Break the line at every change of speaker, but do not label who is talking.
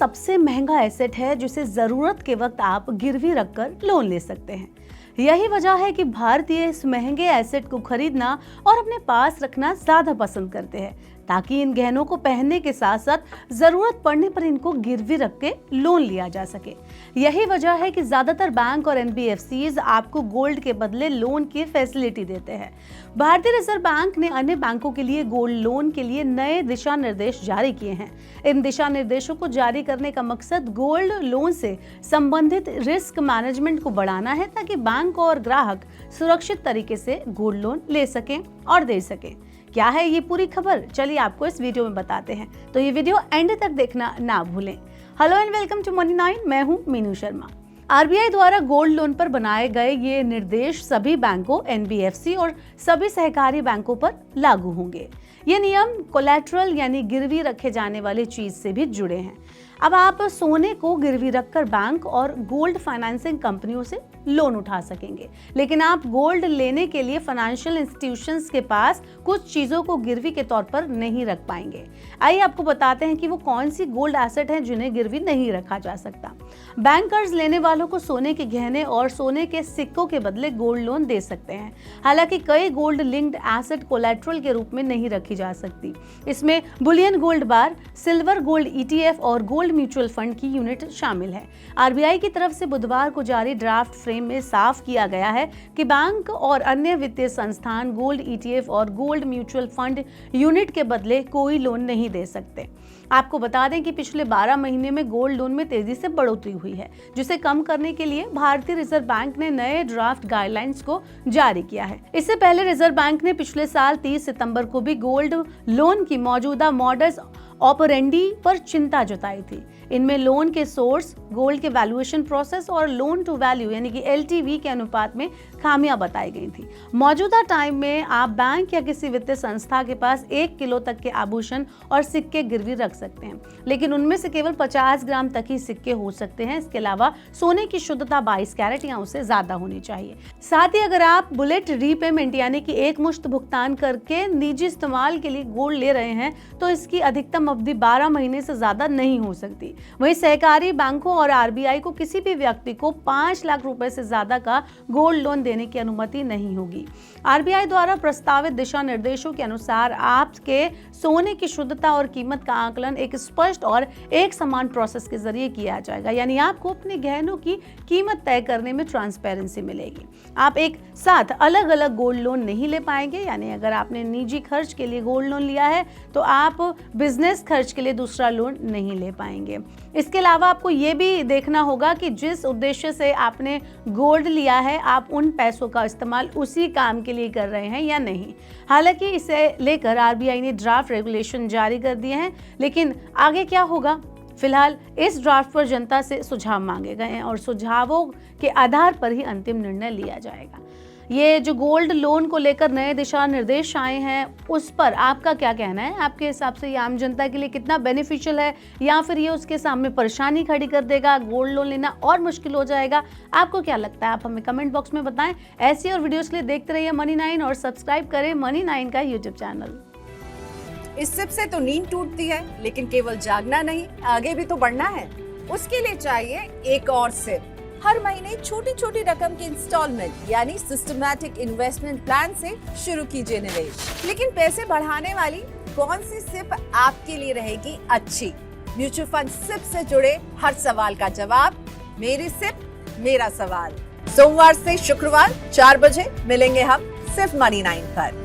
सबसे महंगा एसेट है जिसे जरूरत के वक्त आप गिरवी रखकर लोन ले सकते हैं। यही वजह है कि भारतीय इस महंगे एसेट को खरीदना और अपने पास रखना ज्यादा पसंद करते हैं, ताकि इन गहनों को पहनने के साथ साथ जरूरत पड़ने पर इनको गिरवी रख के लोन लिया जा सके। यही वजह है कि ज्यादातर बैंक और एनबीएफसीज आपको गोल्ड के बदले लोन की फैसिलिटी देते हैं। भारतीय रिजर्व बैंक ने अन्य बैंकों के लिए गोल्ड लोन के लिए नए दिशा निर्देश जारी किए हैं। इन दिशा निर्देशों को जारी करने का मकसद गोल्ड लोन से संबंधित रिस्क मैनेजमेंट को बढ़ाना है, ताकि बैंक और ग्राहक सुरक्षित तरीके से गोल्ड लोन ले सकें और दे सकें। क्या है ये पूरी खबर, चलिए आपको इस वीडियो में बताते हैं, तो ये वीडियो एंड तक देखना ना भूलें। Hello and welcome to Money 9, मैं हूं मीनू शर्मा। आरबीआई द्वारा गोल्ड लोन पर बनाए गए ये निर्देश सभी बैंकों, एनबीएफसी और सभी सहकारी बैंकों पर लागू होंगे। ये नियम कोलैटरल यानी गिरवी रखे जाने वाली चीज से भी जुड़े हैं। अब आप सोने को गिरवी रखकर बैंक और गोल्ड फाइनेंसिंग कंपनियों से लोन उठा सकेंगे, लेकिन आप गोल्ड लेने के लिए फाइनेंशियल इंस्टीट्यूशंस के पास कुछ चीजों को गिरवी के तौर पर नहीं रख पाएंगे। आइए आपको बताते हैं कि वो कौन सी गोल्ड एसेट हैं जिन्हें गिरवी नहीं रखा जा सकता। बैंक कर्ज लेने वालों को सोने के गहने और सोने के सिक्कों के बदले गोल्ड लोन दे सकते हैं। हालांकि कई गोल्ड लिंक्ड एसेट कोलैटरल के रूप में नहीं रखी जा सकती। इसमें बुलियन गोल्ड बार, सिल्वर गोल्ड ईटीएफ और गोल्ड म्यूचुअल फंड की यूनिट शामिल है। आरबीआई की तरफ से बुधवार को जारी ड्राफ्ट फ्रेम में साफ किया गया है कि बैंक और अन्य वित्तीय संस्थान गोल्ड ईटीएफ और गोल्ड म्यूचुअल फंड यूनिट के बदले कोई लोन नहीं दे सकते। आपको बता दें कि पिछले 12 महीने में गोल्ड लोन में तेजी से बढ़ोतरी हुई है, जिसे कम करने के लिए भारतीय रिजर्व बैंक ने नए ड्राफ्ट गाइडलाइंस को जारी किया है। इससे पहले रिजर्व बैंक ने पिछले साल 30 सितंबर को भी गोल्ड लोन की मौजूदा मॉडस ऑपरेंडी पर चिंता जताई थी। इनमें लोन के सोर्स, गोल्ड के वैल्यूएशन प्रोसेस और लोन टू वैल्यू यानी कि एलटीवी के अनुपात में खामियां बताई गई थी। मौजूदा टाइम में आप बैंक या किसी वित्तीय संस्था के पास 1 किलो तक के आभूषण और सिक्के गिरवी रख सकते हैं, लेकिन उनमें से केवल 50 ग्राम तक ही सिक्के हो सकते हैं। इसके अलावा सोने की शुद्धता 22 कैरेट या उससे ज्यादा होनी चाहिए। साथ ही अगर आप बुलेट रीपेमेंट यानी कि एक मुश्त भुगतान करके निजी इस्तेमाल के लिए गोल्ड ले रहे हैं, तो इसकी अधिकतम अवधि 12 महीने से ज्यादा नहीं हो सकती। वहीं सहकारी बैंकों और आरबीआई को किसी भी व्यक्ति को 5 लाख रुपए से ज्यादा का गोल्ड लोन देने की अनुमति नहीं होगी। आरबीआई द्वारा प्रस्तावित दिशा निर्देशों के अनुसार आपके सोने की शुद्धता और कीमत का आकलन एक स्पष्ट और एक समान प्रोसेस के जरिए किया जाएगा, यानी आपको अपने गहनों की कीमत तय करने में ट्रांसपेरेंसी मिलेगी। आप एक साथ अलग अलग गोल्ड लोन नहीं ले पाएंगे, यानी अगर आपने निजी खर्च के लिए गोल्ड लोन लिया है तो आप बिजनेस खर्च के लिए दूसरा लोन नहीं ले पाएंगे। इसके अलावा आपको ये भी देखना होगा कि जिस उद्देश्य से आपने गोल्ड लिया है, आप उन पैसों का इस्तेमाल उसी काम के लिए कर रहे हैं या नहीं। हालांकि इसे लेकर आरबीआई ने ड्राफ्ट रेगुलेशन जारी कर दिए हैं, लेकिन आगे क्या होगा? फिलहाल इस ड्राफ्ट पर जनता से सुझाव मांगे गए हैं और सुझावों के आधार पर ही अंतिम निर्णय लिया जाएगा। ये जो गोल्ड लोन को लेकर नए दिशा निर्देश आए हैं, उस पर आपका क्या कहना है? आपके हिसाब से ये आम जनता के लिए कितना बेनिफिशियल है, या फिर ये उसके सामने परेशानी खड़ी कर देगा, गोल्ड लोन लेना और मुश्किल हो जाएगा? आपको क्या लगता है? आप हमें कमेंट बॉक्स में बताएं। ऐसी और वीडियोस के लिए देखते रहिए मनी 9 और सब्सक्राइब करें मनी 9 का यूट्यूब चैनल।
इस सिप से तो नींद टूटती है, लेकिन केवल जागना नहीं, आगे भी तो बढ़ना है। उसके लिए चाहिए एक और सिप। हर महीने छोटी छोटी रकम की इंस्टॉलमेंट यानी सिस्टमैटिक इन्वेस्टमेंट प्लान से शुरू कीजिए निवेश। लेकिन पैसे बढ़ाने वाली कौन सी सिप आपके लिए रहेगी अच्छी? म्यूचुअल फंड सिप से जुड़े हर सवाल का जवाब मेरी सिप मेरा सवाल। सोमवार से शुक्रवार 4 बजे मिलेंगे हम सिर्फ मनी 9 पर।